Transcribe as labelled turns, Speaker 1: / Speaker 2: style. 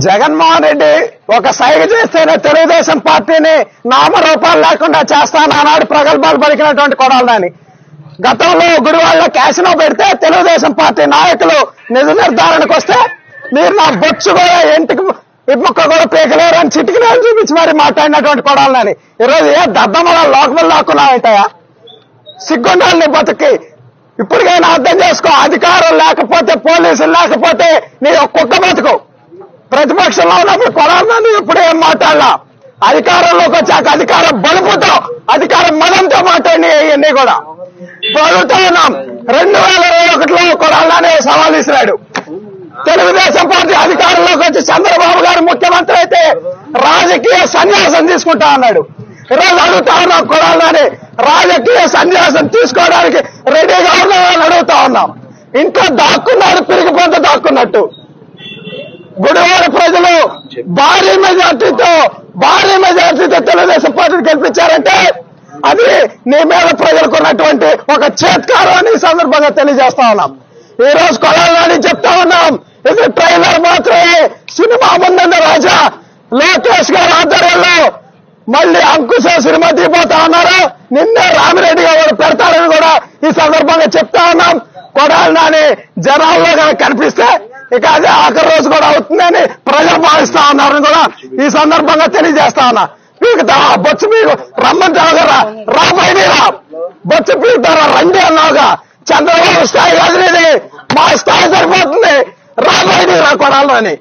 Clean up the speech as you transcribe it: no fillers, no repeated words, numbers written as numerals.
Speaker 1: జగన్మోహన్ రెడ్డి ఒక సైగ చేస్తేనే తెలుగుదేశం పార్టీని నామరూపాలు లేకుండా చేస్తానన్నాడు ప్రగల్భాలు పలికినటువంటి కొడాలని. గతంలో గుడివాడలో క్యాసినో పెడితే తెలుగుదేశం పార్టీ నాయకులు నిజ నిర్ధారణకు వస్తే మీరు నా బొచ్చు కూడా ఇంటికి ఇప్పుక్క కూడా పీకలేరు అని చిటికలేరు చూపించి మరి మాట్లాడినటువంటి కొడాలని. ఈరోజు ఏ దద్దమల లోకములు లాక్కున్నాయంటాయా? సిగ్గుండాలని బతుకి ఇప్పటికైనా అర్థం చేసుకో. అధికారం లేకపోతే, పోలీసులు లేకపోతే నీ ఒక్కొక్క బతుకు. ప్రతిపక్షంలో ఉన్నప్పుడు కొడాలని ఇప్పుడు ఏం మాట్లాడలా. అధికారంలోకి వచ్చాక అధికారం బలుపుతో, అధికారం మదంతో మాట్లాడి ఇవన్నీ కూడా అడుగుతూ ఉన్నాం. 2021లో కొడాలని సవాల్ ఇస్తున్నాడు. తెలుగుదేశం పార్టీ అధికారంలోకి వచ్చి చంద్రబాబు గారు ముఖ్యమంత్రి అయితే రాజకీయ సన్యాసం తీసుకుంటా అన్నాడు. ఈరోజు అడుగుతా ఉన్నాం, కొడాలని రాజకీయ సన్యాసం తీసుకోవడానికి రెడీగా ఉన్నామని అడుగుతా ఉన్నాం. ఇంట్లో దాక్కున్నాడు, పిరిగిపోత దాక్కున్నట్టు. గుడివాడ ప్రజలు భారీ మెజార్టీతో తెలుగుదేశం పార్టీని గెలిపించారంటే అది నీ మీద ప్రజలకు ఉన్నటువంటి ఒక చేత్కారం అని ఈ సందర్భంగా తెలియజేస్తా ఉన్నాం. ఈ రోజు కొడాలని చెప్తా ఉన్నాం, ఇది ట్రైలర్ మాత్రమే. సినిమా ముందన్న రాజా లోకేష్ గారి ఆధ్వర్యంలో మళ్ళీ అంకుశ సినిమా తీపోతా ఉన్నారు. నిన్నే రామిరెడ్డి గారు పెడతారని కూడా ఈ సందర్భంగా చెప్తా ఉన్నాం. కొడాలని జనాల్లో కనిపిస్తే ఇక అదే ఆఖరి రోజు కూడా అవుతుందని ప్రజలు భావిస్తా ఉన్నారని కూడా ఈ సందర్భంగా తెలియజేస్తా ఉన్నా. పీకుతారా బొచ్చు పీకు రమ్మంటావు కదా, రాబోయేరా బొచ్చు పీకుతారా రండి అన్నావుగా. చంద్రబాబు స్థాయి కాదు ఇది, మా స్థాయి సరిపోతుంది. రాబోయేరా కొడాలని.